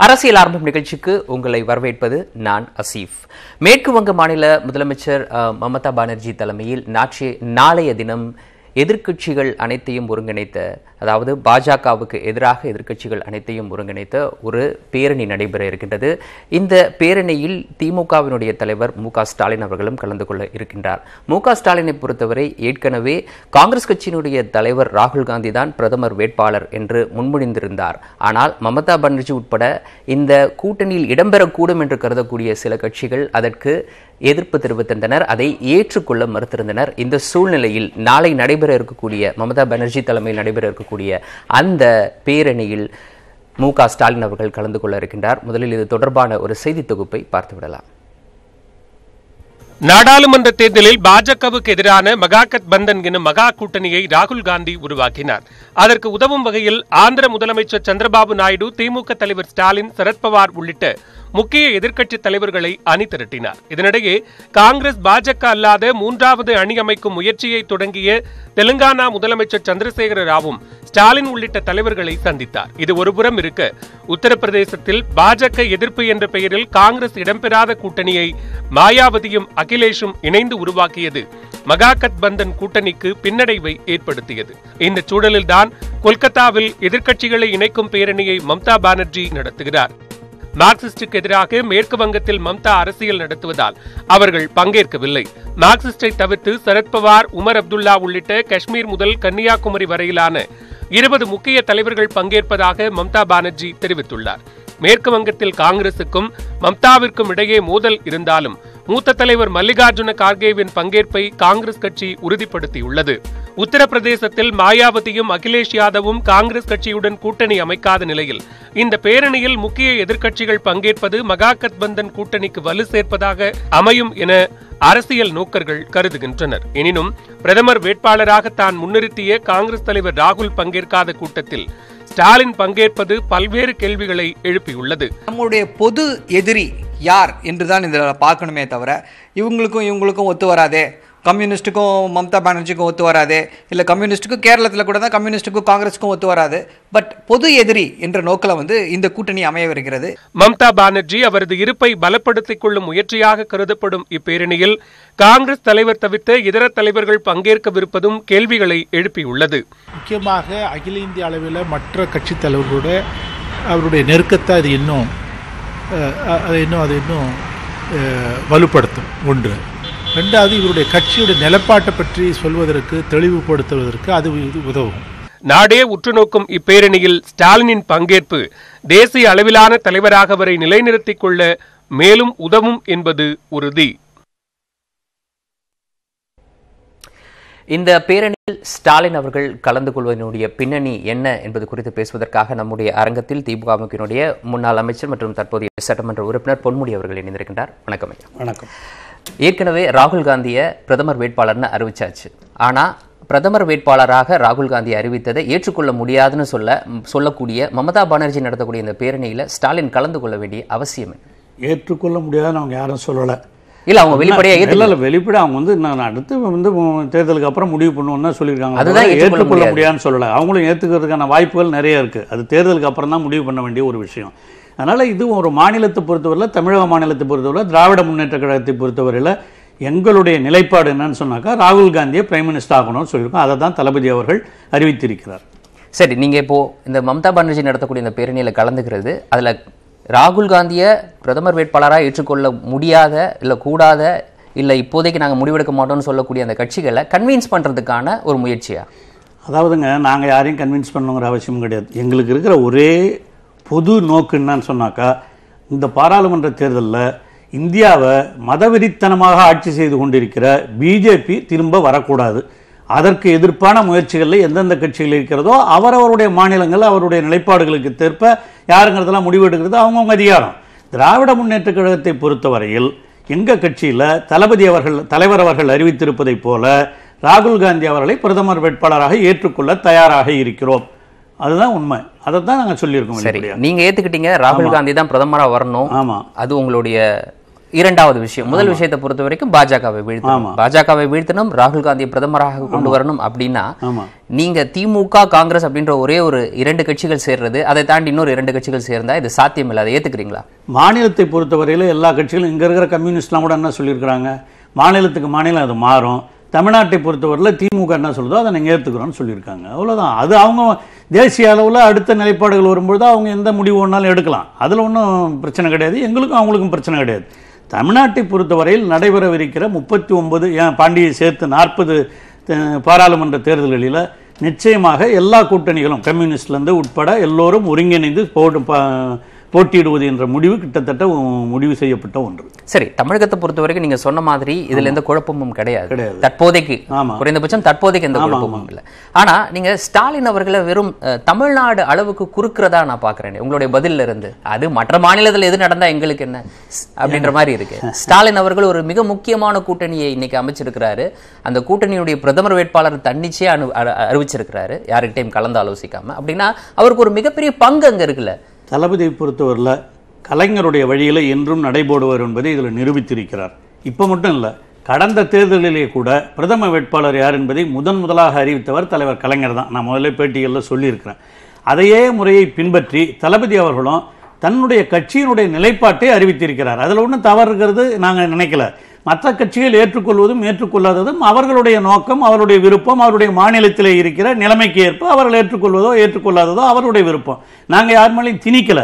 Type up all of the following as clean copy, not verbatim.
அரசியல் ஆரம்பம் நிகழ்ச்சிக்கு உங்களை வரவேற்பது நான் அசீஃப். மேற்கு வங்க மாநில முதலமைச்சர் மமதா பானர்ஜி தலைமையில் நாளைய தினம் எதிர்க்கட்சிகள் அனைத்தையும் ஒருங்கிணைத்த, அதாவது பாஜகவுக்கு எதிராக எதிர்க்கட்சிகள் அனைத்தையும் ஒருங்கிணைத்த ஒரு பேரணி நடைபெற இருக்கின்றது. இந்த பேரணியில் திமுகவினுடைய தலைவர் மு.க.ஸ்டாலின் அவர்களும் கலந்து கொள்ள இருக்கின்றார். மு.க.ஸ்டாலினை பொறுத்தவரை ஏற்கனவே காங்கிரஸ் கட்சியினுடைய தலைவர் ராகுல் காந்தி தான் பிரதமர் வேட்பாளர் என்று முன்மொழிந்திருந்தார். ஆனால் மமதா பானர்ஜி உட்பட இந்த கூட்டணியில் இடம்பெறக்கூடும் என்று கருதக்கூடிய சில கட்சிகள் அதற்கு எதிர்ப்பு தெரிவித்திருந்தனர், அதை ஏற்றுக்கொள்ள மறுத்திருந்தனர். இந்த சூழ்நிலையில் நாளை நடைபெற இருக்கக்கூடிய மமதா பானர்ஜி தலைமையில் நடைபெற இருக்கக்கூடிய அந்த பேரணியில் மு.க.ஸ்டாலின் அவர்கள் கலந்து கொள்ள இருக்கின்றார். முதலில் இது தொடர்பான ஒரு செய்தி தொகுப்பை பார்த்துவிடலாம். நாடாளுமன்ற தேர்தலில் பாஜகவுக்கு எதிரான மகாகத் பந்தன் எனும் மகா கூட்டணியை ராகுல் காந்தி உருவாக்கினார். அதற்கு உதவும் வகையில் ஆந்திர முதலமைச்சர் சந்திரபாபு நாயுடு, திமுக தலைவர் ஸ்டாலின், சரத்பவார் உள்ளிட்ட முக்கிய எதிர்க்கட்சி தலைவர்களை அணி திரட்டினார். இதனிடையே காங்கிரஸ் பாஜக அல்லாத மூன்றாவது அணி அமைக்கும் முயற்சியை தொடங்கிய தெலுங்கானா முதலமைச்சர் சந்திரசேகர ராவும் ஸ்டாலின் உள்ளிட்ட தலைவர்களை சந்தித்தார். இது ஒருபுறம் இருக்க, உத்தரப்பிரதேசத்தில் பாஜக எதிர்ப்பு என்ற பெயரில் காங்கிரஸ் இடம்பெறாத கூட்டணியை மாயாவதியும் அகிலேஷும் இணைந்து உருவாக்கியது மகாகத் பந்தன் கூட்டணிக்கு பின்னடைவை ஏற்படுத்தியது. இந்த சூழலில்தான் கொல்கத்தாவில் எதிர்க்கட்சிகளை இணைக்கும் பேரணியை மம்தா பானர்ஜி நடத்துகிறார். மார்க்சிஸ்டுக்கு எதிராக மேற்கு வங்கத்தில் மம்தா அரசியல் நடத்துவதால் அவர்கள் பங்கேற்கவில்லை. மார்க்சிஸ்டை தவிர்த்து சரத்பவார், உமர் அப்துல்லா உள்ளிட்ட காஷ்மீர் முதல் கன்னியாகுமரி வரையிலான 20 முக்கிய தலைவர்கள் பங்கேற்பதாக மம்தா பானர்ஜி தெரிவித்துள்ளார். மேற்கு வங்கத்தில் காங்கிரசுக்கும் மம்தாவிற்கும் இடையே மோதல் இருந்தாலும் மூத்த தலைவர் மல்லிகார்ஜுன கார்கேவின் பங்கேற்பை காங்கிரஸ் கட்சி உறுதிப்படுத்தியுள்ளது. உத்தரப்பிரதேசத்தில் மாயாவதியும் அகிலேஷ் யாதவும் காங்கிரஸ் கட்சியுடன் கூட்டணி அமைக்காத நிலையில் இந்த பேரணியில் முக்கிய எதிர்க்கட்சிகள் பங்கேற்பது மகாகத் பந்தன் கூட்டணிக்கு வலு சேர்ப்பதாக அமையும் என அரசியல் நோக்கர்கள் கருதுகின்றனர். எனினும் பிரதமர் வேட்பாளராக தான் முன்னிறுத்திய காங்கிரஸ் தலைவர் ராகுல் பங்கேற்காத கூட்டத்தில் ஸ்டாலின் பங்கேற்பது பல்வேறு கேள்விகளை எழுப்பியுள்ளது. நம்முடைய பொது எதிரி யார் என்றுதான் இதில் பார்க்கணுமே தவிர, இவங்களுக்கும் ஒத்து வராதே, கம்யூனிஸ்ட்டுக்கும் மம்தா பானர்ஜிக்கும் ஒத்து வராது, இல்லை கம்யூனிஸ்ட்டுக்கும் கேரளத்தில் கூட தான் கம்யூனிஸ்ட்டுக்கும் காங்கிரஸுக்கும் ஒத்து வராது, பட் பொது எதிரி என்ற நோக்கில் இந்த கூட்டணி அமையவிருக்கிறது. மம்தா பானர்ஜி அவரது இருப்பை பலப்படுத்திக் கொள்ளும் முயற்சியாக கருதப்படும் இப்பேரணியில் காங்கிரஸ் தலைவர் தவிர்த்த இதர தலைவர்கள் பங்கேற்கவிருப்பதும் கேள்விகளை எழுப்பியுள்ளது. முக்கியமாக அகில இந்திய அளவில் மற்ற கட்சி தலைவர்களோட அவருடைய நெருக்கத்தை அது இன்னும் வலுப்படுத்தும். ஒன்று. ரெண்டாவது, இவருடைய கட்சியுடைய நிலைப்பாட்டை பற்றி சொல்வதற்கு, தெளிவுபடுத்துவதற்கு அது உதவும். நாடே உற்றுநோக்கும் இப்பேரணியில் ஸ்டாலினின் பங்கேற்பு தேசிய அளவிலான தலைவராக அவரை நிலைநிறுத்திக் கொள்ள மேலும் உதவும் என்பது உறுதி. இந்த பேரணியில் ஸ்டாலின் அவர்கள் கலந்து கொள்வதனுடைய பின்னணி என்ன என்பது குறித்து பேசுவதற்காக நம்முடைய அரங்கத்தில் திமுகவினுடைய முன்னாள் அமைச்சர் மற்றும் தற்போதைய சட்டமன்ற உறுப்பினர் பொன்முடி அவர்கள் இணைந்திருக்கின்றார். வணக்கம் ஐயா. வணக்கம். ஏற்கனவே ராகுல் காந்தியை பிரதமர் வேட்பாளர்னு அறிவிச்சாச்சு. ஆனால் பிரதமர் வேட்பாளராக ராகுல் காந்தியை அறிவித்ததை ஏற்றுக்கொள்ள முடியாதுன்னு சொல்லக்கூடிய மமதா பானர்ஜி நடத்தக்கூடிய இந்த பேரணியில் ஸ்டாலின் கலந்து கொள்ள வேண்டிய அவசியம் என்ன? ஏற்றுக்கொள்ள முடியாதுன்னு அவங்க யாரும் சொல்லலை. இல்லை, அவங்க வெளிப்படையாக இல்லை வெளிப்படை அவங்க நான் அடுத்து தேர்தலுக்கு அப்புறம் முடிவு பண்ணுவோம்னு தான் சொல்லியிருக்காங்க. அதுதான் ஏற்றுக்கொள்ள முடியாதுன்னு சொல்லலை. அவங்களும் ஏற்றுக்கிறதுக்கான வாய்ப்புகள் நிறைய இருக்குது. அது தேர்தலுக்கு அப்புறம் தான் முடிவு பண்ண வேண்டிய ஒரு விஷயம். அதனால் இது ஒரு மாநிலத்தை பொறுத்தவரையில், தமிழக மாநிலத்தை பொறுத்தவரையில், திராவிட முன்னேற்ற கழகத்தை பொறுத்தவரையில் எங்களுடைய நிலைப்பாடு என்னன்னு சொன்னாக்கா, ராகுல் காந்தியை பிரைம் மினிஸ்டர் ஆகணும்னு சொல்லியிருக்கோம். அதை தான் தளபதி அவர்கள் அறிவித்திருக்கிறார். சரி, நீங்கள் இப்போது இந்த மம்தா பானர்ஜி நடத்தக்கூடிய இந்த பேரணியில் கலந்துக்கிறது, அதில் ராகுல் காந்தியை பிரதமர் வேட்பாளராக ஏற்றுக்கொள்ள முடியாத, இல்லை கூடாத, இல்லை இப்போதைக்கு நாங்கள் முடிவெடுக்க மாட்டோம்னு சொல்லக்கூடிய அந்த கட்சிகளை கன்வின்ஸ் பண்ணுறதுக்கான ஒரு முயற்சியா? அதாவதுங்க, நாங்கள் யாரையும் கன்வின்ஸ் பண்ணணுங்கிற அவசியம் கிடையாது. எங்களுக்கு இருக்கிற ஒரே பொது நோக்கு என்னன்னு சொன்னாக்கா, இந்த பாராளுமன்ற தேர்தலில் இந்தியாவை மதவெறித்தனமாக ஆட்சி செய்து கொண்டிருக்கிற பிஜேபி திரும்ப வரக்கூடாது. அதற்கு எதிர்ப்பான முயற்சிகளில் எந்தெந்த கட்சிகள் இருக்கிறதோ அவரவருடைய மாநிலங்கள் அவருடைய நிலைப்பாடுகளுக்கு தேர்ப்ப யாருங்கிறதெல்லாம் முடிவு எடுக்கிறது அவங்கவுங்க அதிகாரம். திராவிட முன்னேற்ற கழகத்தை பொறுத்தவரையில் எங்கள் கட்சியில் தலைவர் அவர்கள் அறிவித்திருப்பதை போல ராகுல் காந்தி அவர்களை பிரதமர் வேட்பாளராக ஏற்றுக்கொள்ள தயாராக இருக்கிறோம். அதுதான் உண்மை. அதை தான் நாங்கள் சொல்லியிருக்கோம். சரி, நீங்கள் ஏற்றுக்கிட்டீங்க, ராகுல் காந்தி தான் பிரதமராக வரணும். ஆமாம், அது உங்களுடைய இரண்டாவது விஷயம். முதல் விஷயத்தை பொறுத்த வரைக்கும் பாஜகவை வீழ்த்தணும், ராகுல் காந்தியை பிரதமராக கொண்டு வரணும் அப்படின்னா நீங்க திமுக காங்கிரஸ் அப்படின்ற ஒரே ஒரு 2 கட்சிகள் சேர்றது, அதை தாண்டி இன்னொரு 2 கட்சிகள் சேர்ந்தா இது சாத்தியம் இல்லை. அதை ஏத்துக்கிறீங்களா? மாநிலத்தை பொறுத்தவரையில எல்லா கட்சிகளும் இங்க இருக்கிற கம்யூனிஸ்ட்லாம் கூட என்ன சொல்லியிருக்கிறாங்க, மாநிலத்துக்கு மாநிலம் அது மாறும். தமிழ்நாட்டை பொறுத்தவரையில் திமுக என்ன சொல்லுதோ அதை நீங்கள் ஏற்றுக்கிறோன்னு சொல்லியிருக்காங்க. அவ்வளோதான். அது அவங்க தேசிய அளவில் அடுத்த நிலைப்பாடுகள் வரும்பொழுது அவங்க எந்த முடிவு ஒன்றாலும் எடுக்கலாம். அதில் ஒன்றும் பிரச்சனை கிடையாது. எங்களுக்கும் அவங்களுக்கும் பிரச்சனை கிடையாது. தமிழ்நாட்டை பொறுத்தவரையில் நடைபெறவிருக்கிற 39 பாண்டியை சேர்த்து 40 பாராளுமன்ற தேர்தல்களில் நிச்சயமாக எல்லா கூட்டணிகளும் கம்யூனிஸ்ட்லேருந்து உட்பட எல்லோரும் ஒருங்கிணைந்து போட்டியிடுவது என்ற முடிவு கிட்டத்தட்ட முடிவு செய்யப்பட்ட ஒன்று. சரி, தமிழகத்தை பொறுத்த வரைக்கும் நீங்க சொன்ன மாதிரி இதுல எந்த குழப்பமும் கிடையாது தற்போதைக்கு. குறைந்தபட்சம் தற்போதைக்கு எந்த குழப்பமும் இல்லை. ஆனா நீங்க ஸ்டாலின் அவர்களை வெறும் தமிழ்நாடு அளவுக்கு குறுக்கிறதா நான் பாக்குறேன் உங்களுடைய பதில இருந்து. அது மற்ற மாநிலத்தில் எது நடந்தா எங்களுக்கு என்ன அப்படின்ற மாதிரி இருக்கு. ஸ்டாலின் அவர்கள் ஒரு மிக முக்கியமான கூட்டணியை இன்னைக்கு அமைச்சிருக்கிறாரு. அந்த கூட்டணியுடைய பிரதமர் வேட்பாளர் தன்னிச்சையா அறிவிச்சிருக்கிறாரு, யாருக்கிட்டையும் கலந்து ஆலோசிக்காம. அப்படின்னா அவருக்கு ஒரு மிகப்பெரிய பங்கு அங்க இருக்குல்ல. தளபதியை பொறுத்தவரையில் கலைஞருடைய வழியில் என்றும் நடைபோடுவார் என்பதை இதில் நிரூபித்திருக்கிறார். இப்போ மட்டும் இல்லை, கடந்த தேர்தலிலே கூட பிரதம வேட்பாளர் யார் என்பதை முதலாக அறிவித்தவர் தலைவர் கலைஞர் தான். நான் முதல்ல பேட்டிகளில் சொல்லியிருக்கிறேன். அதையே முறையை பின்பற்றி தளபதி அவர்களும் தன்னுடைய கட்சியினுடைய நிலைப்பாட்டை அறிவித்திருக்கிறார். அதில் ஒன்றும் தவறு இருக்கிறது நாங்கள் நினைக்கல. மற்ற கட்சிகள் ஏற்றுக்கொள்வதும் ஏற்றுக்கொள்ளாததும் அவர்களுடைய நோக்கம், அவருடைய விருப்பம், அவருடைய மாநிலத்திலே இருக்கிற நிலைமைக்கு ஏற்ப அவர்கள் ஏற்றுக்கொள்வதோ ஏற்றுக்கொள்ளாததோ அவருடைய விருப்பம். நாங்கள் யார் மேலேயும் திணிக்கல.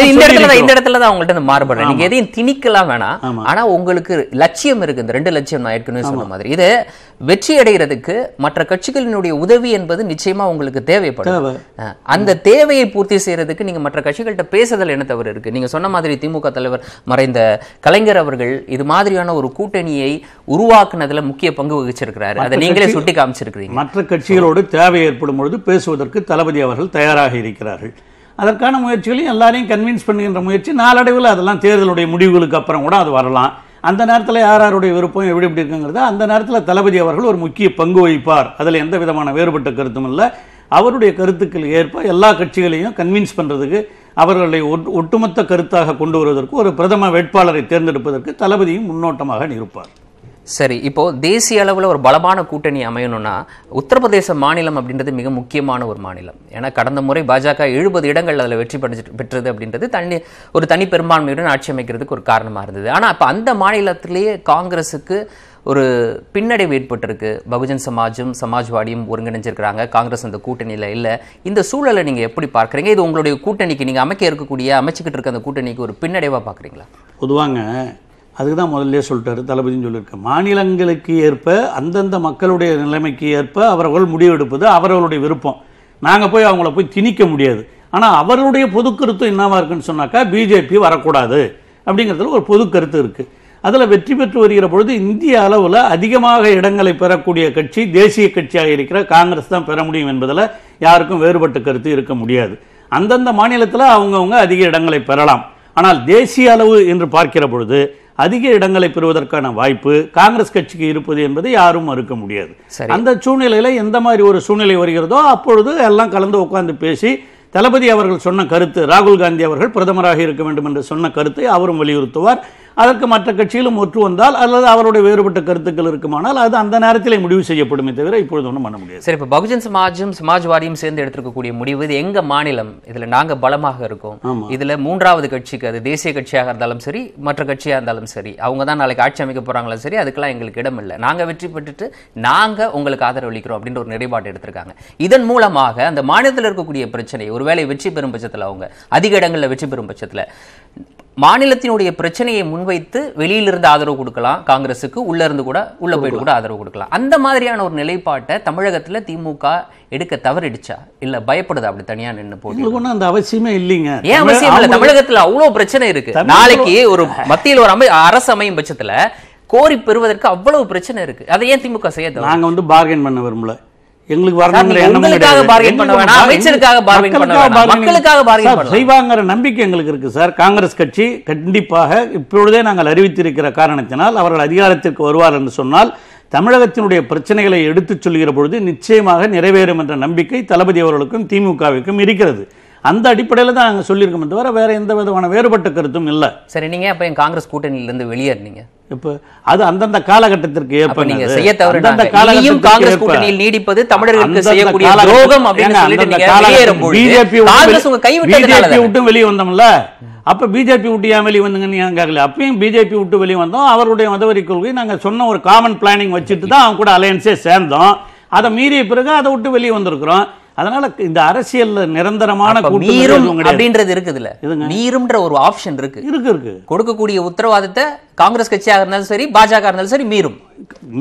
இந்த இடத்துல தான் உங்கள்ட்ட மாறுபடுறேன். நீங்க எதையும் திணிக்கலாம் வேணாம். ஆனா உங்களுக்கு லட்சியம் இருக்கு. இந்த 2 லட்சியம் நான் ஏற்கனவே சொன்ன மாதிரி இது வெற்றி அடைகிறதுக்கு மற்ற கட்சிகளினுடைய உதவி என்பது நிச்சயமா உங்களுக்கு தேவைப்படும். அந்த தேவையை பூர்த்தி செய்யறதுக்கு நீங்க மற்ற கட்சிகள்கிட்ட பேசுதல் என்ன தவறு இருக்கு? நீங்க சொன்ன மாதிரி திமுக தலைவர் மறைந்த கலைஞர் அவர்கள் இது மாதிரியான ஒரு கூட்டணியை உருவாக்குனதுல முக்கிய பங்கு வகிச்சிருக்கிறாரு. அதை நீங்களே சுட்டி காமிச்சிருக்கிறீங்க. மற்ற கட்சிகளோடு தேவை ஏற்படும் பொழுது பேசுவதற்கு தளபதி அவர்கள் தயாராக இருக்கிறார்கள். அதற்கான முயற்சிகளையும் எல்லாரையும் கன்வின்ஸ் பண்ணுகின்ற முயற்சி நாளடைவில் அதெல்லாம் தேர்தலுடைய முடிவுகளுக்கு அப்புறம் கூட அது வரலாம். அந்த நேரத்தில் யாருடைய விருப்பம் எப்படி இருக்குங்கிறத அந்த நேரத்தில் தளபதி அவர்கள் ஒரு முக்கிய பங்கு வகிப்பார். அதில் எந்த விதமான வேறுபட்ட கருத்தும் இல்லை. அவருடைய கருத்துக்கள் ஏற்ப எல்லா கட்சிகளையும் கன்வின்ஸ் பண்ணுறதுக்கு, அவர்களை ஒட்டுமொத்த கருத்தாக கொண்டு வருவதற்கு, ஒரு பிரதம வேட்பாளரை தேர்ந்தெடுப்பதற்கு தளபதியும் முன்னோட்டமாக நிற்பார். சரி, இப்போ தேசிய அளவில் ஒரு பலமான கூட்டணி அமையணும்னா உத்தரப்பிரதேச மாநிலம் அப்படின்றது மிக முக்கியமான ஒரு மாநிலம். ஏன்னா கடந்த முறை பாஜக 70 இடங்கள் அதில் வெற்றி பெற்றது அப்படின்றது ஒரு தனி பெரும்பான்மையுடன் ஆட்சி அமைக்கிறதுக்கு ஒரு காரணமாக இருந்தது. ஆனால் இப்போ அந்த மாநிலத்திலேயே காங்கிரஸுக்கு ஒரு பின்னடைவு ஏற்பட்டிருக்கு. பகுஜன் சமாஜும் சமாஜ்வாடியும் ஒருங்கிணைஞ்சிருக்கிறாங்க. காங்கிரஸ் அந்த கூட்டணியில் இல்லை. இந்த சூழலை நீங்கள் எப்படி பார்க்குறீங்க? இது உங்களுடைய கூட்டணிக்கு நீங்கள் அமைச்சிக்கிட்டு இருக்க அந்த கூட்டணிக்கு ஒரு பின்னடைவாக பார்க்குறீங்களா? பொதுவாங்க அதுக்கு தான் முதல்ல சொல்லிட்டாரு, தளபதினு சொல்லியிருக்கேன். மாநிலங்களுக்கு ஏற்ப அந்தந்த மக்களுடைய நிலைமைக்கு ஏற்ப அவர்கள் முடிவெடுப்பது அவர்களுடைய விருப்பம். நாங்கள் போய் அவங்கள போய் திணிக்க முடியாது. ஆனால் அவர்களுடைய பொது கருத்து என்னவா இருக்குன்னு சொன்னாக்கா பிஜேபி வரக்கூடாது அப்படிங்கிறதுல ஒரு பொது கருத்து இருக்குது. அதில் வெற்றி பெற்று வருகிற பொழுது இந்திய அளவில் அதிகமாக இடங்களை பெறக்கூடிய கட்சி தேசிய கட்சியாக இருக்கிற காங்கிரஸ் தான் பெற முடியும் என்பதில் யாருக்கும் வேறுபட்ட கருத்து இருக்க முடியாது. அந்தந்த மாநிலத்தில் அவங்கவுங்க அதிக இடங்களை பெறலாம். ஆனால் தேசிய அளவு என்று பார்க்கிற பொழுது அதிக இடங்களை பெறுவதற்கான வாய்ப்பு காங்கிரஸ் கட்சிக்கு இருப்பது என்பதை யாரும் மறுக்க முடியாது. அந்த சூழ்நிலையில எந்த மாதிரி ஒரு சூழ்நிலை வருகிறதோ அப்பொழுது எல்லாம் கலந்து உட்கார்ந்து பேசி தளபதி அவர்கள் சொன்ன கருத்து, ராகுல் காந்தி அவர்கள் பிரதமராக இருக்க வேண்டும் என்று சொன்ன கருத்தை அவரும் வலியுறுத்துவார். அதற்கு மற்ற கட்சிகளும் ஒற்று வந்தால் அல்லது அவருடைய வேறுபட்ட கருத்துக்கள் இருக்குமானால் அது அந்த நேரத்திலே முடிவு செய்யப்படுமே தவிர இப்பொழுது ஒன்றும் பண்ண முடியாது. சரி, இப்போ பகுஜன் சமாஜும் சமாஜ்வாதியும் சேர்ந்து எடுத்துக்கக்கூடிய முடிவு, இது எங்க மாநிலம், இதுல நாங்க பலமாக இருக்கோம், இதுல 3வது கட்சிக்கு, அது தேசிய கட்சியாக இருந்தாலும் சரி மற்ற கட்சியாக இருந்தாலும் சரி, அவங்க தான் நாளைக்கு ஆட்சி அமைக்க போறாங்களும் சரி, அதுக்கெல்லாம் எங்களுக்கு இடம் இல்லை, நாங்க வெற்றி பெற்றுட்டு நாங்க உங்களுக்கு ஆதரவு அளிக்கிறோம் அப்படின்ற ஒரு நிலைப்பாடு எடுத்திருக்காங்க. இதன் மூலமாக அந்த மாநிலத்தில் இருக்கக்கூடிய பிரச்சனை, ஒருவேளை வெற்றி பெறும் பட்சத்தில், அவங்க அதிக இடங்களில் வெற்றி பெறும் பட்சத்தில் மாநிலத்தினுடைய பிரச்சனையை முன்வைத்து வெளியிலிருந்து ஆதரவு கொடுக்கலாம் காங்கிரசுக்கு, உள்ள போயிட்டு கூட ஆதரவு கொடுக்கலாம். அந்த மாதிரியான ஒரு நிலைப்பாட்டை தமிழகத்துல திமுக எடுக்க தவறிடுச்சா, இல்ல பயப்படுதா அப்படி தனியா நின்று போட்டு? அந்த அவசியமே இல்லைங்க. ஏன் அவசியம் இல்லை? தமிழகத்துல அவ்வளவு பிரச்சனை இருக்கு. நாளைக்கு ஒரு மத்தியில் ஒரு அரசு அமையும் பட்சத்துல கோரி பெறுவதற்கு அவ்வளவு பிரச்சனை இருக்கு. அதை ஏன் திமுக செய்ய? நாங்க பார்கெயின் பண்ண விரும்பல. செய்வாங்கிற நம்பிக்கை எங்களுக்கு இருக்கு சார். காங்கிரஸ் கட்சி கண்டிப்பாக இப்பொழுதே நாங்கள் அறிவித்திருக்கிற காரணத்தினால் அவர்கள் அதிகாரத்திற்கு வருவார் என்று சொன்னால் தமிழகத்தினுடைய பிரச்சனைகளை எடுத்துச் சொல்கிற பொழுது நிச்சயமாக நிறைவேறும் என்ற நம்பிக்கை தளபதி அவர்களுக்கும் திமுகவுக்கும் இருக்கிறது. அந்த அடிப்படையில் தான் நாங்கள் சொல்லியிருக்கோம் தவிர வேற எந்த விதமான வேறுபட்ட கருத்தும் இல்லை. சரி, நீங்க அப்ப என் காங்கிரஸ் கூட்டணியிலிருந்து வெளியேறினீங்க. இப்போ அது அந்தந்த காலகட்டத்திற்கு ஏற்ப நீங்க செய்ய தவறு காங்கிரஸ் கூட்டணியில் நீடிப்பது தமிழர்களுக்கு செய்யக்கூடிய துரோகம் அப்படின்னு சொல்லிட்டு நீங்க வெளியேறும்போது காங்கிரஸ் உங்க கைவிட்டதனால விட்டு வெளியே வந்தோம்ல. அப்ப பிஜேபி விட்டு ஏன் வெளியே வந்தீங்கன்னு ஏன் கேட்கல? அப்பயும் பிஜேபி விட்டு வெளியே வந்தோம். அவருடைய மதவெறி கொள்கை நாங்க சொன்ன ஒரு காமன் பிளானிங் வச்சுட்டு தான் அவங்க கூட அலையன்ஸே சேர்ந்தோம். அதை மீறிய பிறகு அதை விட்டு வெளியே வந்திருக்கிறோம். அதனால இந்த அரசியல் நிரந்தரமான மீறும் அப்படின்றது இருக்குதுல்ல, மீறும்ன்ற ஒரு ஆப்ஷன் இருக்கு. கொடுக்கக்கூடிய உத்தரவாதத்தை காங்கிரஸ் கட்சியாக இருந்தாலும் சரி, பாஜக இருந்தாலும் சரி மீறும்.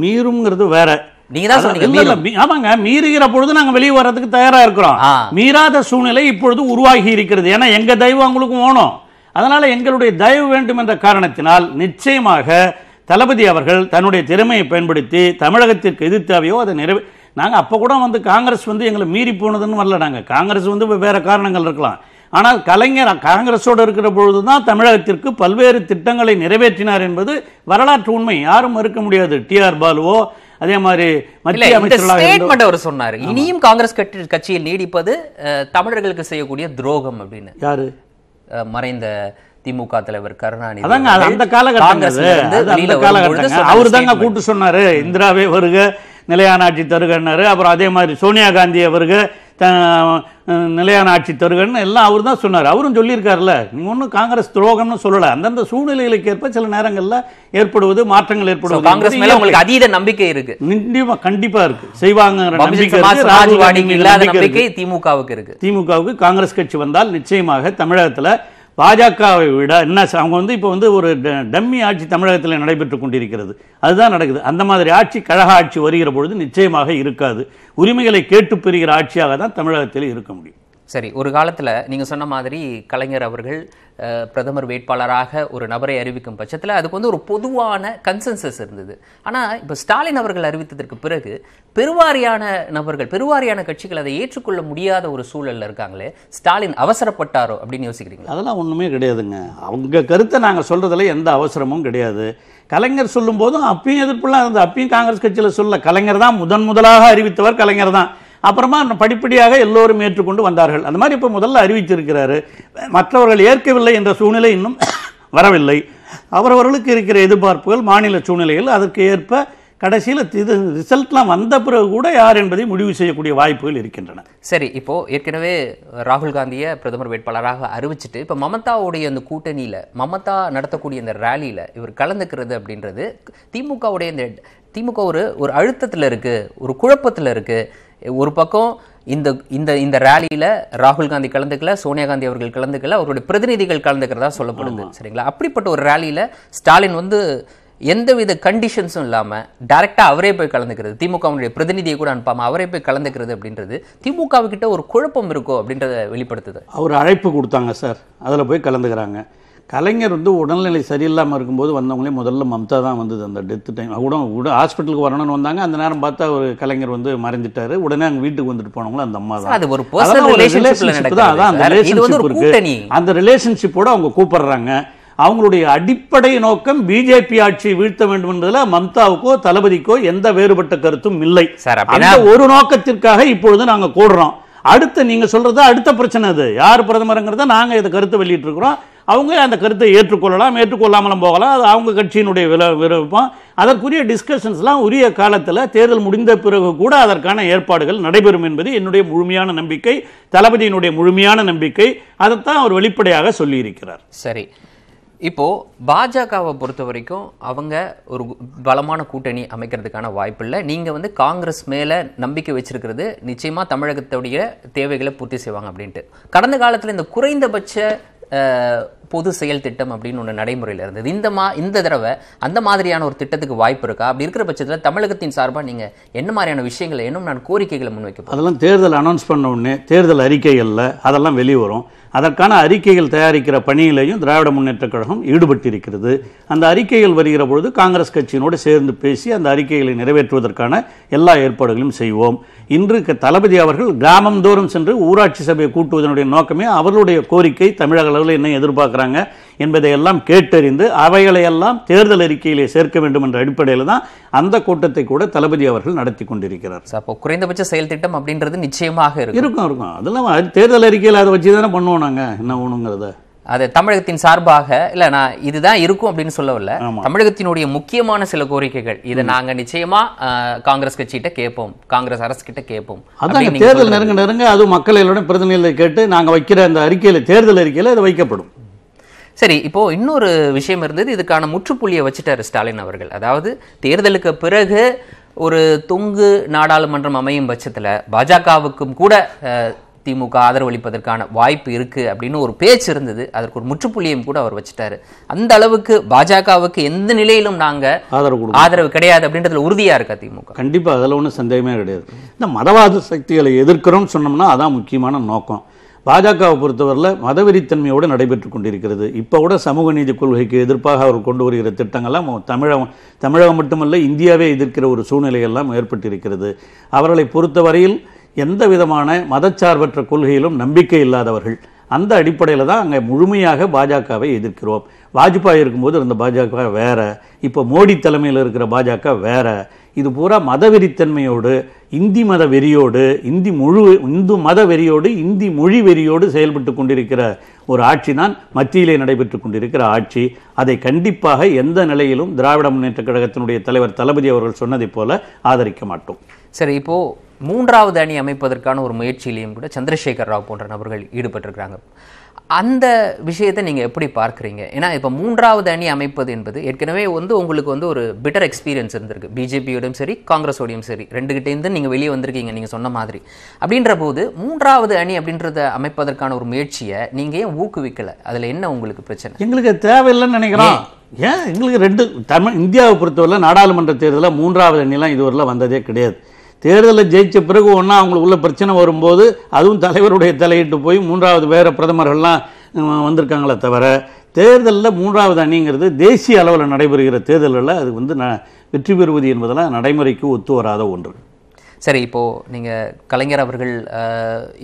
மீறும்ங்கிறது வேற. நீங்க தான் சொன்னீங்க. ஆமாங்க, மீறுகிற பொழுது நாங்க வெளியே வர்றதுக்கு தயாரா இருக்கிறோம். மீறாத சூழ்நிலை இப்பொழுது உருவாகி இருக்கிறது. ஏன்னா எங்க தயவு அவங்களுக்கு வேணும். அதனால எங்களுடைய தயவு வேண்டும் என்ற காரணத்தினால் நிச்சயமாக தளபதி அவர்கள் தன்னுடைய திறமையை பயன்படுத்தி தமிழகத்திற்கு எது தேவையோ அதை நாங்கள் அப்போ கூட காங்கிரஸ் எங்களை மீறி போனதுன்னு வரல. நாங்கள் காங்கிரஸ் வேற காரணங்கள் இருக்கலாம். ஆனால் கலைஞர் காங்கிரஸோடு இருக்கிற பொழுது தான் தமிழகத்திற்கு பல்வேறு திட்டங்களை நிறைவேற்றினார் என்பது வரலாற்று உண்மை, யாரும் மறுக்க முடியாது. டிஆர் பாலுவோ அதே மாதிரி மத்திய அமைச்சர்களாக அவர் சொன்னார், இனியும் காங்கிரஸ் கட்சியில் நீடிப்பது தமிழர்களுக்கு செய்யக்கூடிய துரோகம் அப்படின்னு. யாரு? மறைந்த திமுக தலைவர் கருணாநிதி. அந்த காலகட்டம் அவர் தாங்க கூட்டு சொன்னாரு, இந்திராவே வருக, நிலையான ஆட்சி தருகன்னாரு. அப்புறம் அதே மாதிரி சோனியா காந்தி அவருக நிலையான ஆட்சி தருகன்னு எல்லாம் அவர் தான் சொன்னார். அவரும் சொல்லியிருக்காருல்ல, நீங்க ஒன்றும் காங்கிரஸ் துரோகம்னு சொல்லல. அந்தந்த சூழ்நிலைகளுக்கு ஏற்ப சில நேரங்கள்ல ஏற்படுவது, மாற்றங்கள் ஏற்படுவது. காங்கிரஸ் மேல உங்களுக்கு அதீத நம்பிக்கை இருக்கு? கண்டிப்பா இருக்கு, செய்வாங்க நம்பிக்கை திமுகவுக்கு இருக்கு. திமுகவுக்கு காங்கிரஸ் கட்சி வந்தால் நிச்சயமாக தமிழகத்துல பாஜகவை விட என்ன அவங்க இப்போ ஒரு டம்மி ஆட்சி தமிழகத்தில் நடைபெற்றுக் கொண்டிருக்கிறது. அதுதான் நடக்குது. அந்த மாதிரி ஆட்சி கழக ஆட்சி வருகிற பொழுது நிச்சயமாக இருக்காது. உரிமைகளை கேட்டு பெறுகிற ஆட்சியாக தான் தமிழகத்தில் இருக்க முடியும். சரி, ஒரு காலத்தில் நீங்கள் சொன்ன மாதிரி கலைஞர் அவர்கள் பிரதமர் வேட்பாளராக ஒரு நபரை அறிவிக்கும் பட்சத்தில் அதுக்கு ஒரு பொதுவான கன்சென்சஸ் இருந்தது. ஆனால் இப்போ ஸ்டாலின் அவர்கள் அறிவித்ததற்கு பிறகு பெருவாரியான நபர்கள், பெருவாரியான கட்சிகள் அதை ஏற்றுக்கொள்ள முடியாத ஒரு சூழலில் இருக்காங்களே, ஸ்டாலின் அவசரப்பட்டாரோ அப்படின்னு யோசிக்கிறீங்களா? அதெல்லாம் ஒன்றுமே கிடையாதுங்க. அவங்க கருத்தை நாங்கள் சொல்றதுல எந்த அவசரமும் கிடையாது. கலைஞர் சொல்லும் போதும் அப்பயும் எதிர்ப்புலாம் இருந்தது. அப்பயும் காங்கிரஸ் கட்சியில் சொல்ல, கலைஞர் தான் முதலாக அறிவித்தவர் கலைஞர் தான். அப்புறமா படிப்படியாக எல்லோரும் ஏற்றுக்கொண்டு வந்தார்கள். அந்த மாதிரி இப்போ முதல்ல அறிவித்திருக்கிறாரு. மற்றவர்கள் ஏற்கவில்லை என்ற சூழ்நிலை இன்னும் வரவில்லை. அவரவர்களுக்கு இருக்கிற எதிர்பார்ப்புகள், மாநில சூழ்நிலைகள், அதற்கு ஏற்ப கடைசியில் இது ரிசல்ட்லாம் வந்த பிறகு கூட யார் என்பதை முடிவு செய்யக்கூடிய வாய்ப்புகள் இருக்கின்றன. சரி, இப்போ ஏற்கனவே ராகுல் காந்தியை பிரதமர் வேட்பாளராக அறிவிச்சிட்டு இப்போ மமதாவுடைய அந்த கூட்டணியில், மமதா நடத்தக்கூடிய இந்த ரேலியில் இவர் கலந்துக்கிறது அப்படின்றது திமுகவுடைய திமுக ஒரு அழுத்தத்தில் இருக்கு, ஒரு குழப்பத்தில் இருக்கு. ஒரு பக்கம் இந்த ரேலியில ராகுல் காந்தி கலந்துக்கல, சோனியா காந்தி அவர்கள் கலந்துக்கல, அவருடைய பிரதிநிதிகள் கலந்துக்கிறதா சொல்லப்படுது. சரிங்களா? அப்படிப்பட்ட ஒரு ரேலியில ஸ்டாலின் எந்தவித கண்டிஷன்ஸும் இல்லாம டைரக்டா அவரே போய் கலந்துக்கிறது, திமுகவுடைய பிரதிநிதியை கூட அனுப்பாம அவரே போய் கலந்துக்கிறது அப்படின்றது திமுக கிட்ட ஒரு குழப்பம் இருக்கோ அப்படின்றத வெளிப்படுத்துது. அவர் அழைப்பு கொடுத்தாங்க சார், அதுல போய் கலந்துக்கிறாங்க. கலைஞர் உடல்நிலை சரியில்லாமல் இருக்கும்போது வந்தவங்களே முதல்ல மம்தா தான் வந்தது. அந்த டெத் டைம் கூட ஹாஸ்பிட்டலுக்கு வரணும்னு வந்தாங்க. அந்த நேரம் பார்த்தா ஒரு கலைஞர் மறைஞ்சிட்டாரு. உடனே அங்கே வீட்டுக்கு வந்துட்டு போனவங்களும் அந்த அம்மா தான். அது ஒரு பர்சனல் ரிலேஷன்ஷிப் தான். அதான் அந்த ரிலேஷன்ஷிப் இருக்கு. அந்த ரிலேஷன்ஷிப்போட அவங்க கூப்பிடுறாங்க. அவங்களுடைய அடிப்படை நோக்கம் பிஜேபி ஆட்சியை வீழ்த்த வேண்டும் என்பதில் மம்தாவுக்கோ தளபதிக்கோ எந்த வேறுபட்ட கருத்தும் இல்லை. அந்த ஒரு நோக்கத்திற்காக இப்பொழுது நாங்க கூடுறோம். அடுத்த நீங்க சொல்றது அடுத்த பிரச்சனை, அது யார் பிரதமருங்கிறத நாங்க இதை கருத்தை வெளியிட்டு இருக்கிறோம். அவங்க அந்த கருத்தை ஏற்றுக்கொள்ளலாம், ஏற்றுக்கொள்ளாமலும் போகலாம். அது அவங்க கட்சியினுடைய விருப்பம். அதற்குரிய டிஸ்கஷன்ஸ்லாம் உரிய காலத்தில் தேர்தல் முடிந்த பிறகு கூட அதற்கான ஏற்பாடுகள் நடைபெறும் என்பது என்னுடைய முழுமையான நம்பிக்கை, தளபதியினுடைய முழுமையான நம்பிக்கை. அதைத்தான் அவர் வெளிப்படையாக சொல்லியிருக்கிறார். சரி, இப்போ பாஜகவை பொறுத்த வரைக்கும் அவங்க ஒரு பலமான கூட்டணி அமைக்கிறதுக்கான வாய்ப்பு இல்லை. நீங்க காங்கிரஸ் மேல நம்பிக்கை வச்சிருக்கிறது நிச்சயமா தமிழகத்துடைய தேவைகளை பூர்த்தி செய்வாங்க அப்படின்ட்டு. கடந்த காலத்துல இந்த குறைந்தபட்ச பொது செயல் திட்டம் அப்படின்னு ஒன்று நடைமுறையில் இருந்தது. இந்த தடவை அந்த மாதிரியான ஒரு திட்டத்துக்கு வாய்ப்பு இருக்கா? அப்படி இருக்கிற பட்சத்தில் தமிழகத்தின் சார்பாக நீங்க என்ன மாதிரியான விஷயங்களை, என்ன கோரிக்கைகளை முன்வைக்க? அதெல்லாம் தேர்தல் அனௌன்ஸ் பண்ண உடனே தேர்தல் அறிக்கைகள்ல அதெல்லாம் வெளிவரும். அதற்கான அறிக்கைகள் தயாரிக்கிற பணியிலையும் திராவிட முன்னேற்ற கழகம் ஈடுபட்டிருக்கிறது. அந்த அறிக்கைகள் வருகிற பொழுது காங்கிரஸ் கட்சியினோடு சேர்ந்து பேசி அந்த அறிக்கைகளை நிறைவேற்றுவதற்கான எல்லா ஏற்பாடுகளையும் செய்வோம். இன்று தளபதி அவர்கள் கிராமம் தோறும் சென்று ஊராட்சி சபையை கூட்டுவதனுடைய நோக்கமே அவர்களுடைய கோரிக்கை தமிழக அளவில் என்ன எதிர்பார்க்குறாங்க என்பதை எல்லாம் கேட்டறிந்து அவைகளையெல்லாம் தேர்தல் அறிக்கையிலே சேர்க்க வேண்டும் என்ற அடிப்படையில் தான் அந்த கூட்டத்தை கூட தளபதி அவர்கள் நடத்தி கொண்டிருக்கிறார். அப்போ குறைந்தபட்ச செயல் திட்டம் அப்படின்றது நிச்சயமாக இருக்கும். அதெல்லாம் தேர்தல் அறிக்கையில் அதை வச்சு தானே பண்ணுவோம் நாங்கள் என்ன ஒண்ணுங்கிறத. அது தமிழகத்தின் சார்பாக இல்ல, நான் இதுதான் இருக்கும் அப்படின்னு சொல்லவில்லை. தமிழகத்தினுடைய முக்கியமான சில கோரிக்கைகள் இதை நாங்க நிச்சயமா காங்கிரஸ் கட்சிகிட்ட கேட்போம், காங்கிரஸ் அரசு கிட்ட கேட்போம். அதான் தேர்தல் நெருங்க அது மக்களோட பிரதிநிதிகளை கேட்டு நாங்க வைக்கிற அந்த அறிக்கையில, தேர்தல் அறிக்கையில அது வைக்கப்படும். சரி, இப்போ இன்னொரு விஷயம் இருந்தது. இதுக்கான முற்றுப்புள்ளியை வச்சுட்டாரு ஸ்டாலின் அவர்கள். அதாவது தேர்தலுக்கு பிறகு ஒரு தொங்கு நாடாளுமன்றம் அமையும் பட்சத்துல பாஜகவுக்கும் கூட திமுக ஆதரவளிப்பதற்கான வாய்ப்பு இருக்கு அப்படின்னு ஒரு பேச்சு இருந்தது. அதற்கு ஒரு முற்றுப்புள்ளியும் கூட அவர் வச்சுட்டாரு. அந்த அளவுக்கு பாஜகவுக்கு எந்த நிலையிலும் நாங்க ஆதரவு கிடையாது அப்படின்றதுல உறுதியா இருக்கா திமுக? கண்டிப்பா, அதில் ஒன்றும் சந்தேகமே கிடையாது. இந்த மதவாத சக்திகளை எதிர்க்கிறோம் சொன்னோம்னா அதான் முக்கியமான நோக்கம். பாஜகவை பொறுத்தவரையில் மதவெறித்தன்மையோடு நடைபெற்று கொண்டிருக்கிறது. இப்போ கூட சமூக நீதி கொள்கைக்கு எதிர்ப்பாக அவர் கொண்டு வருகிற திட்டங்கள்லாம் தமிழகம் மட்டுமல்ல இந்தியாவே எதிர்க்கிற ஒரு சூழ்நிலையெல்லாம் ஏற்பட்டிருக்கிறது. அவர்களை பொறுத்தவரையில் எந்த விதமான மதச்சார்பற்ற கொள்கையிலும் நம்பிக்கை இல்லாதவர்கள். அந்த அடிப்படையில் தான் அங்கே முழுமையாக பாஜகவை எதிர்க்கிறோம். வாஜ்பாய் இருக்கும்போது இருந்த பாஜக வேற, இப்போ மோடி தலைமையில் இருக்கிற பாஜக வேற. இது பூரா மதவெறித்தன்மையோடு, இந்தி மத வெறியோடு, இந்து மத வெறியோடு, இந்தி மொழி வெறியோடு செயல்பட்டு கொண்டிருக்கிற ஒரு ஆட்சி தான் மத்தியிலே நடைபெற்று கொண்டிருக்கிற ஆட்சி. அதை கண்டிப்பாக எந்த நிலையிலும் திராவிட முன்னேற்ற கழகத்தினுடைய தலைவர் தளபதி அவர்கள் சொன்னதைப் போல ஆதரிக்க மாட்டோம். சரி, இப்போ மூன்றாவது அணி அமைப்பதற்கான ஒரு முயற்சியிலையும் கூட சந்திரசேகர் ராவ் போன்ற நபர்கள் ஈடுபட்டிருக்கிறாங்க. அந்த விஷயத்தை நீங்க எப்படி பார்க்குறீங்க? ஏன்னா இப்போ மூன்றாவது அணி அமைப்பது என்பது ஏற்கனவே உங்களுக்கு ஒரு பெட்டர் எக்ஸ்பீரியன்ஸ் இருந்திருக்கு. பிஜேபியோடையும் சரி காங்கிரஸோடையும் சரி, ரெண்டு கிட்டேருந்து நீங்க வெளியே வந்திருக்கீங்க நீங்க சொன்ன மாதிரி. அப்படின்ற போது மூன்றாவது அணி அப்படின்றத அமைப்பதற்கான ஒரு முயற்சியை நீங்க ஏன் ஊக்குவிக்கல? அதுல என்ன உங்களுக்கு பிரச்சனை? எங்களுக்கு தேவையில்லைன்னு நினைக்கிறோம். ஏன் எங்களுக்கு இந்தியாவை பொறுத்தவரை நாடாளுமன்ற தேர்தலில் மூன்றாவது அணிலாம் இதுவரையில் வந்ததே கிடையாது. தேர்தலில் ஜெயிச்ச பிறகு ஒன்றா அவங்களுக்கு உள்ள பிரச்சனை வரும்போது அதுவும் தலைவருடைய தலையிட்டு போய் மூன்றாவது வேறு பிரதமர்கள்லாம் வந்திருக்காங்களே தவிர, தேர்தலில் மூன்றாவது அணிங்கிறது தேசிய அளவில் நடைபெறுகிற தேர்தலில் அது வெற்றி பெறுவது என்பதெல்லாம் நடைமுறைக்கு ஒத்து வராத ஒன்று. சரி, இப்போது நீங்கள் கலைஞர் அவர்கள்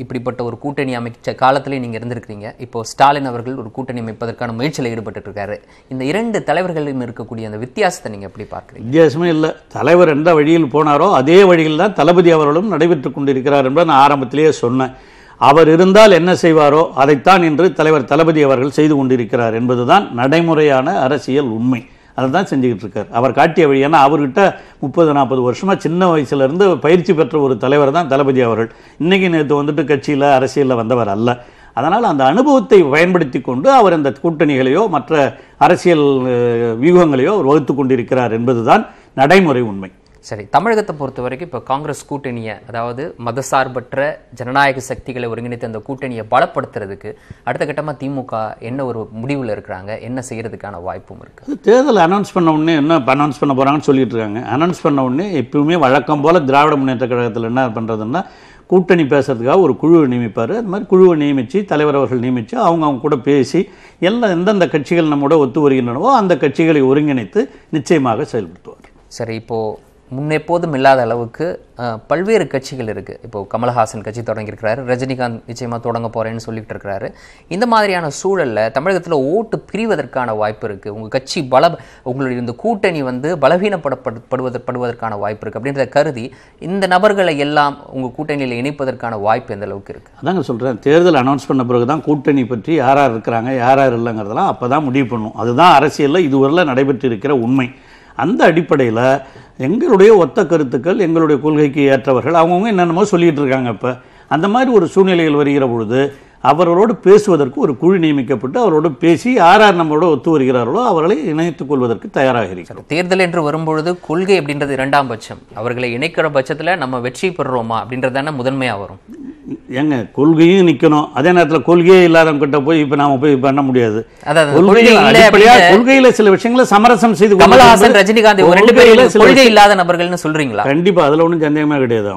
இப்படிப்பட்ட ஒரு கூட்டணி அமைச்ச காலத்திலே நீங்கள் இருந்திருக்கிறீங்க. இப்போது ஸ்டாலின் அவர்கள் ஒரு கூட்டணி அமைப்பதற்கான முயற்சியில் ஈடுபட்டுருக்காரு. இந்த இரண்டு தலைவர்களும் இருக்கக்கூடிய அந்த வித்தியாசத்தை நீங்கள் எப்படி பார்க்குறீங்க? வித்தியாசமே இல்லை. தலைவர் எந்த வழியில் போனாரோ அதே வழியில் தான் தளபதி அவர்களும் நடைபெற்று கொண்டிருக்கிறார் என்பதை நான் ஆரம்பத்திலேயே சொன்னேன். அவர் இருந்தால் என்ன செய்வாரோ அதைத்தான் இன்று தலைவர் தளபதி அவர்கள் செய்து கொண்டிருக்கிறார் என்பதுதான் நடைமுறையான அரசியல் உண்மை. அதை தான் செஞ்சுக்கிட்டு இருக்கார். அவர் காட்டிய வழி. ஏன்னா அவர்கிட்ட 30-40 வருஷமாக சின்ன வயசுலேருந்து பயிற்சி பெற்ற ஒரு தலைவர் தான் தளபதி அவர்கள். இன்றைக்கி நேற்று கட்சியில் அரசியலில் வந்தவர் அல்ல. அதனால் அந்த அனுபவத்தை பயன்படுத்தி கொண்டு அவர் அந்த கூட்டணிகளையோ மற்ற அரசியல் வியூகங்களையோ அவர் வகுத்து கொண்டிருக்கிறார் என்பதுதான் நடைமுறை உண்மை. சரி, தமிழகத்தை பொறுத்த வரைக்கும் இப்போ காங்கிரஸ் கூட்டணியை, அதாவது மதசார்பற்ற ஜனநாயக சக்திகளை ஒருங்கிணைத்து அந்த கூட்டணியை பலப்படுத்துறதுக்கு அடுத்த கட்டமாக திமுக என்ன ஒரு முடிவில் இருக்கிறாங்க, என்ன செய்யறதுக்கான வாய்ப்பும் இருக்கு? தேர்தல் அனௌன்ஸ் பண்ண உடனே என்ன அனௌன்ஸ் பண்ண போறாங்கன்னு சொல்லிட்டு இருக்காங்க. அனௌன்ஸ் பண்ண உடனே எப்பவுமே வழக்கம் போல திராவிட முன்னேற்ற கழகத்தில் என்ன பண்றதுன்னா கூட்டணி பேசுறதுக்காக ஒரு குழுவை நியமிப்பார். அது மாதிரி குழுவை நியமித்து தலைவர் அவர்கள் நியமித்து அவங்க கூட பேசி எந்தெந்த கட்சிகள் நம்மோட ஒத்து வருகின்றனவோ அந்த கட்சிகளை ஒருங்கிணைத்து நிச்சயமாக செயல்படுத்துவார். சரி, இப்போது முன்னெப்போதும் இல்லாத அளவுக்கு பல்வேறு கட்சிகள் இருக்குது. இப்போது கமலஹாசன் கட்சி தொடங்கியிருக்கிறாரு, ரஜினிகாந்த் நிச்சயமாக தொடங்க போகிறேன்னு சொல்லிட்டு இருக்கிறாரு. இந்த மாதிரியான சூழலில் தமிழகத்தில் ஓட்டு பிரிவதற்கான வாய்ப்பு இருக்குது. உங்கள் கட்சி உங்களுடைய இந்த கூட்டணி படுவதற்கான வாய்ப்பு இருக்குது அப்படின்றத கருதி இந்த நபர்களை எல்லாம் உங்கள் கூட்டணியில் இணைப்பதற்கான வாய்ப்பு எந்த அளவுக்கு இருக்குது? அதாங்க சொல்கிறேன். தேர்தல் அனௌன்ஸ் பண்ண பிறகு தான் கூட்டணி பற்றி யார் யார் இருக்கிறாங்க யார் யார் இல்லைங்கிறதெல்லாம் அப்போ தான் முடிவு பண்ணும். அதுதான் அரசியலில் இதுவரையில் நடைபெற்று இருக்கிற உண்மை. அந்த அடிப்படையில் எங்களுடைய ஒத்த கருத்துக்கள், எங்களுடைய கொள்கைக்கு ஏற்றவர்கள் அவங்கவுங்க என்னென்னமோ சொல்லிகிட்டு இருக்காங்க. இப்போ அந்த மாதிரி ஒரு சூழ்நிலையில் வருகிற பொழுது அவர்களோடு பேசுவதற்கு ஒரு குழு நியமிக்கப்பட்டு அவரோடு பேசி யார் யார் நம்மளோட ஒத்து வருகிறார்களோ அவர்களை இணைத்துக் கொள்வதற்கு தயாராக இருக்கிறோம். தேர்தல் என்று வரும்பொழுது கொள்கை அப்படின்றது இரண்டாம் பட்சம். அவர்களை இணைக்கிற பட்சத்தில் நம்ம வெற்றி பெறுறோமா அப்படின்றதான முதன்மையாக வரும். எங்க கொள்கையும் நிற்கணும், அதே நேரத்தில் கொள்கையே இல்லாதவங்க கிட்ட போய் இப்போ நாம போய் பண்ண முடியாது. கொள்கையில சில விஷயங்களை சமரசம் செய்து கமலஹாசன் ரஜினிகாந்த் கொள்கை இல்லாத நபர்கள்னு சொல்றீங்களா? கண்டிப்பா, அதுல ஒன்றும் சந்தேகமே கிடையாது.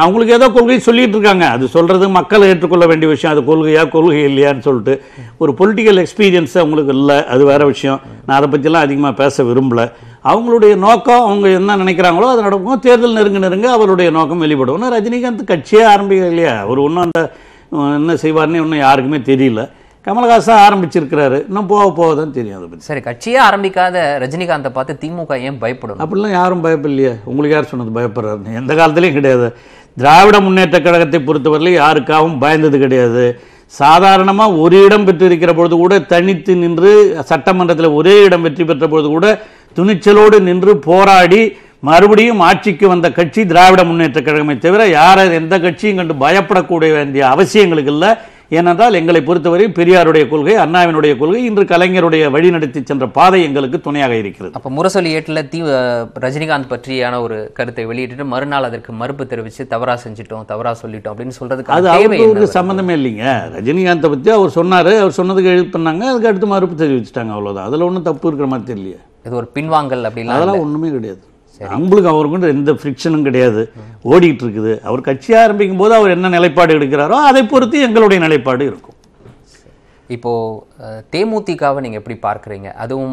அவங்களுக்கு ஏதோ கொள்கை சொல்லிட்டு இருக்காங்க. அது சொல்றது மக்கள் ஏற்றுக்கொள்ள வேண்டிய விஷயம். அது கொள்கையா கொள்கை இல்லையான்னு சொல்லிட்டு ஒரு பொலிட்டிக்கல் எக்ஸ்பீரியன்ஸ் அவங்களுக்கு இல்லை, அது வேற விஷயம். நான் அதை பற்றிலாம் அதிகமாக பேச விரும்பல. அவங்களுடைய நோக்கம் அவங்க என்ன நினைக்கிறாங்களோ அது நடக்கும். தேர்தல் நெருங்க அவருடைய நோக்கம் வெளிப்படும். ரஜினிகாந்த் கட்சியே ஆரம்பிக்க இல்லையா, அவர் ஒன்றும் அந்த என்ன செய்வார்னு ஒன்றும் யாருக்குமே தெரியல. கமலஹாசன் ஆரம்பிச்சிருக்கிறாரு, இன்னும் போக போக தான் தெரியும் அதை பற்றி. சரி, கட்சியே ஆரம்பிக்காத ரஜினிகாந்தை பார்த்து திமுக ஏன் பயப்படும்? அப்படிலாம் யாரும் பயப்படலையே. உங்களுக்கு யார் சொன்னது பயப்படுறாருன்னு? எந்த காலத்துலையும் கிடையாது. திராவிட முன்னேற்ற கழகத்தை பொறுத்தவரையிலும் யாருக்காகவும் பயந்தது கிடையாது. சாதாரணமாக ஒரு இடம் பெற்றிருக்கிற பொழுது கூட தனித்து நின்று, சட்டமன்றத்தில் ஒரே இடம் வெற்றி பெற்ற பொழுது கூட துணிச்சலோடு நின்று போராடி மறுபடியும் ஆட்சிக்கு வந்த கட்சி திராவிட முன்னேற்ற கழகமே தவிர யாரை எந்த கட்சியும் கண்டு பயப்படக்கூடிய வேண்டிய அவசியங்களுக்கு இல்லை. ஏனென்றால் எங்களை பொறுத்தவரை பெரியாருடைய கொள்கை, அண்ணாவினுடைய கொள்கை, இன்று கலைஞருடைய வழிநடத்தி சென்ற பாதை எங்களுக்கு துணையாக இருக்கிறது. அப்போ முரசொலி ஏட்டில் ரஜினிகாந்த் பற்றியான ஒரு கருத்தை வெளியிட்டு மறுநாள் அதற்கு மறுப்பு தெரிவித்து தவறா செஞ்சிட்டோம், தவறா சொல்லிட்டோம் அப்படின்னு சொல்றதுக்கு அது அவருக்கு சம்மந்தமே இல்லைங்க. ரஜினிகாந்தை பற்றி அவர் சொன்னார், அவர் சொன்னதுக்கு எழுதி பண்ணாங்க, அதுக்கு அடுத்து மறுப்பு தெரிவிச்சிட்டாங்க, அவ்வளோதான். அதில் ஒன்றும் தப்பு இருக்கிற மாதிரி தெரியலையே. இது ஒரு பின்வாங்கல் அப்படின்னா அதெல்லாம் ஒன்றுமே கிடையாது. நம்மளுக்கு அவருக்கு எந்த ஃப்ரிக்ஷனும் கிடையாது, ஓடிட்டு இருக்குது. அவர் கட்சி ஆரம்பிக்கும் போது அவர் என்ன நிலைப்பாடு எடுக்கிறாரோ அதை பொறுத்து எங்களுடைய நிலைப்பாடு இருக்கும். இப்போ தேமுதிகவை நீங்க எப்படி பார்க்குறீங்க? அதுவும்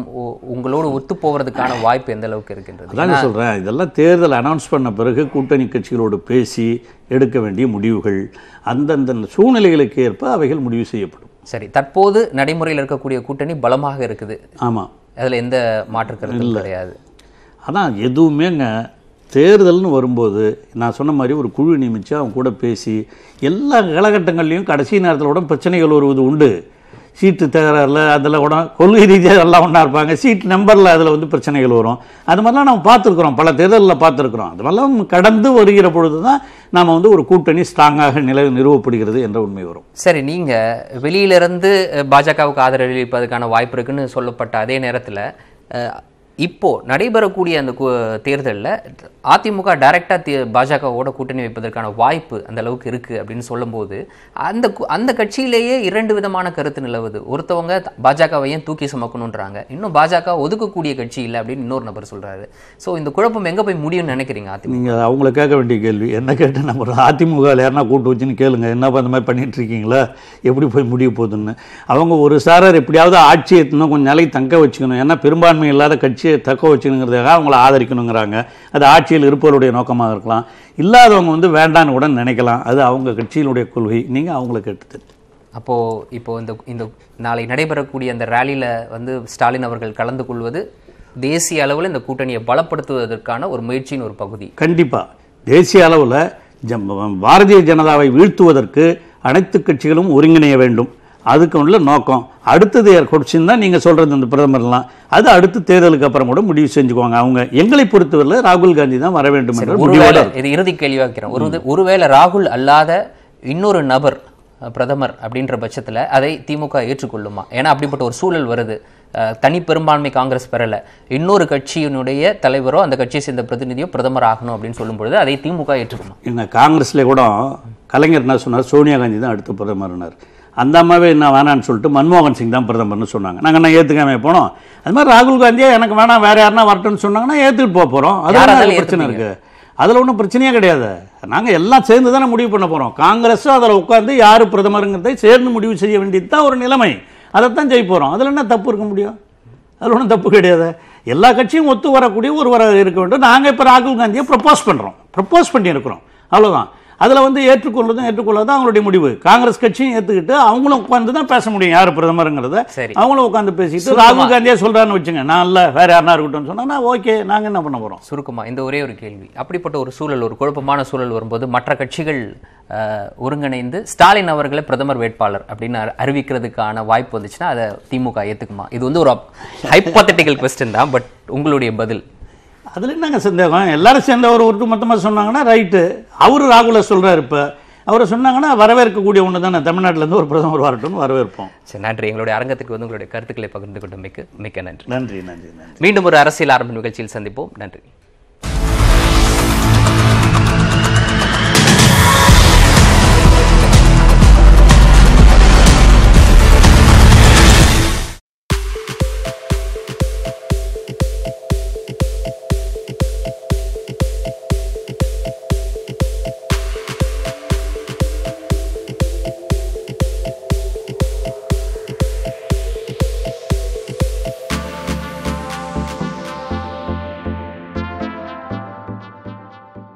உங்களோடு ஒத்து போகிறதுக்கான வாய்ப்பு எந்த அளவுக்கு இருக்கின்றது? அதான் சொல்றேன், இதெல்லாம் தேர்தல் அனௌன்ஸ் பண்ண பிறகு கூட்டணி கட்சிகளோடு பேசி எடுக்க வேண்டிய முடிவுகள், அந்தந்த சூழ்நிலைகளுக்கு ஏற்ப அவைகள் முடிவு செய்யப்படும். சரி, தற்போது நடைமுறையில் இருக்கக்கூடிய கூட்டணி பலமாக இருக்குது. ஆமாம், அதில் எந்த மாற்று கருத்தும் கிடையாது. அதான் எதுவுமேங்க தேர்தல்னு வரும்போது நான் சொன்ன மாதிரி ஒரு குழு நியமித்து அவங்க கூட பேசி எல்லா காலகட்டங்கள்லையும் கடைசி நேரத்தில் கூட பிரச்சனைகள் வருவது உண்டு. சீட்டு தகராறில் அதில் கூட கொள்கை ரீதியாக எல்லாம் ஒன்றா இருப்பாங்க, சீட்டு நம்பரில் அதில் வந்து பிரச்சனைகள் வரும். அது மாதிரிலாம் நம்ம பார்த்துருக்குறோம், பல தேர்தலில் பார்த்துருக்குறோம். அது மாதிரிலாம் கடந்து வருகிற பொழுது தான் நாம் வந்து ஒரு கூட்டணி ஸ்ட்ராங்காக நிறுவப்படுகிறது என்ற உண்மை வரும். சரி, நீங்கள் வெளியிலிருந்து பாஜகவுக்கு ஆதரவளிப்பதற்கான வாய்ப்பு இருக்குன்னு சொல்லப்பட்ட அதே நேரத்தில் இப்போ நடைபெறக்கூடிய அந்த தேர்தலில் அதிமுக டைரக்டாக பாஜகவோட கூட்டணி வைப்பதற்கான வாய்ப்பு அந்த அளவுக்கு இருக்குது அப்படின்னு சொல்லும்போது அந்த கட்சியிலேயே இரண்டு விதமான கருத்து நிலவுது. ஒருத்தவங்க பாஜகவையும் தூக்கி சுமக்கணுன்றாங்க, இன்னும் பாஜக ஒதுக்கக்கூடிய கட்சி இல்லை அப்படின்னு இன்னொரு நபர் சொல்கிறாரு. ஸோ இந்த குழப்பம் எங்கே போய் முடியும்னு நினைக்கிறீங்க? நீங்கள் அவங்கள கேட்க வேண்டிய கேள்வி என்ன கேட்டு, நம்ம அதிமுக யாருன்னா கூட்டு வச்சுன்னு கேளுங்க, என்னப்பா அந்த மாதிரி பண்ணிட்டு இருக்கீங்களா, எப்படி போய் முடிய போகுதுன்னு. அவங்க ஒரு சாரர் எப்படியாவது ஆட்சியை இன்னும் கொஞ்சம் நிலை தங்க வச்சுக்கணும், ஏன்னா பெரும்பான்மை இல்லாத கட்சியை தக்க வச்சுக்கணுங்கிறதுக்காக அவங்கள ஆதரிக்கணுங்கிறாங்க. அது ஆட்சியில் இருப்பவருடைய நோக்கமாக இருக்கலாம், இல்லாதவங்க வந்து வேண்டான்னு கூட நினைக்கலாம். அது அவங்க கட்சியினுடைய கொள்கை, நீங்கள் அவங்கள கேட்டு. இப்போ இந்த நாளை நடைபெறக்கூடிய அந்த ரேலியில் வந்து ஸ்டாலின் அவர்கள் கலந்து கொள்வது தேசிய அளவில் இந்த கூட்டணியை பலப்படுத்துவதற்கான ஒரு முயற்சியின் ஒரு பகுதி. கண்டிப்பாக தேசிய அளவில் பாரதிய ஜனதாவை வீழ்த்துவதற்கு அனைத்து கட்சிகளும் ஒருங்கிணைய வேண்டும், அதுக்கு உள்ள நோக்கம். அடுத்தது கொஸ்டின் தான் நீங்கள் சொல்கிறது, இந்த பிரதமர்லாம் அது அடுத்து தேர்தலுக்கு அப்புறம் கூட முடிவு செஞ்சுக்குவாங்க. அவங்க எங்களை பொறுத்தவரையில் ராகுல் காந்தி தான் வர வேண்டும் என்ற முடிவோடு. இது இறுதி கேள்வி வைக்கிறேன். ஒருவேளை ராகுல் அல்லாத இன்னொரு நபர் பிரதமர் அப்படின்ற பட்சத்தில் அதை திமுக ஏற்றுக்கொள்ளுமா? ஏன்னா அப்படிப்பட்ட ஒரு சூழல் வருது, தனி பெரும்பான்மை காங்கிரஸ் பெறல, இன்னொரு கட்சியினுடைய தலைவரோ அந்த கட்சியை சேர்ந்த பிரதிநிதியோ பிரதமர் ஆகணும் அப்படின்னு சொல்லும் பொழுது அதை திமுக ஏற்றுக்கணும். எங்கள் காங்கிரஸ்ல கூட கலைஞர் என்ன சொன்னார், சோனியா காந்தி தான் அடுத்த பிரதமர்னார். அந்த அம்மாவே என்ன வேணான்னு சொல்லிட்டு மன்மோகன் சிங் தான் பிரதமர்னு சொன்னாங்க. நாங்கள் என்ன ஏற்றுக்காம போனோம். அது மாதிரி ராகுல் காந்தியே எனக்கு வேணாம் வேற யாருன்னா வரட்டும்னு சொன்னாங்கன்னா ஏற்றுட்டு போக போகிறோம். அதில் பிரச்சனை இருக்குது, அதில் ஒன்றும் பிரச்சனையே கிடையாது. நாங்கள் எல்லாம் சேர்ந்து தானே முடிவு பண்ண போகிறோம். காங்கிரஸும் அதில் உட்காந்து யார் பிரதமருங்கிறதை சேர்ந்து முடிவு செய்ய வேண்டியது தான் ஒரு நிலைமை. அதைத்தான் செய்ய போகிறோம். அதில் என்ன தப்பு இருக்க முடியும்? அதில் ஒன்றும் தப்பு கிடையாது. எல்லா கட்சியும் ஒத்து வரக்கூடிய ஒருவராக இருக்க வேண்டும். நாங்கள் இப்போ ராகுல் காந்தியை ப்ரப்போஸ் பண்ணியிருக்கிறோம், அவ்வளோதான். அதில் வந்து ஏற்றுக்கொள்வதும் ஏற்றுக்கொள்ளாதான் அவங்களுடைய முடிவு. காங்கிரஸ் கட்சியும் ஏற்றுக்கிட்டு அவங்களும் உட்காந்து தான் பேச முடியும் யார் பிரதமருங்கிறத. அவங்களும் உட்காந்து பேசிட்டு ராகுல் காந்தியா சொல்றான்னு வச்சுங்க, நான் இல்லை வேற யாருன்னா இருக்கட்டும் சொன்னா ஓகே, நாங்கள் என்ன பண்ண போகிறோம்? சுருக்கமா இந்த ஒரே ஒரு கேள்வி, அப்படிப்பட்ட ஒரு சூழல், ஒரு குழப்பமான சூழல் வரும்போது மற்ற கட்சிகள் ஒருங்கிணைந்து ஸ்டாலின் அவர்களை பிரதமர் வேட்பாளர் அப்படின்னு அறிவிக்கிறதுக்கான வாய்ப்பு வந்துச்சுன்னா அதை திமுக ஏற்றுக்குமா? இது வந்து ஒரு ஹைப்போதெட்டிக்கல் கொஸ்டின் தான், பட் உங்களுடைய பதில். அதில் என்னங்க சந்தேகம்? எல்லாரும் சேர்ந்த ஒரு மொத்தமாக சொன்னாங்கன்னா ரைட்டு. அவரு ராகுல சொல்கிறார், இப்போ அவரை சொன்னாங்கன்னா வரவேற்கக்கூடிய ஒன்று தானே. தமிழ்நாட்டிலேருந்து ஒரு பிரதமர் வரட்டும்னு வரவேற்போம். சரி, நன்றி. எங்களுடைய அரங்கத்துக்கு வந்து உங்களுடைய கருத்துக்களை பகிர்ந்து கொண்டு மிக்க நன்றி. நன்றி. மீண்டும் ஒரு அரசியல் ஆரம்ப நிகழ்ச்சியில் சந்திப்போம். நன்றி.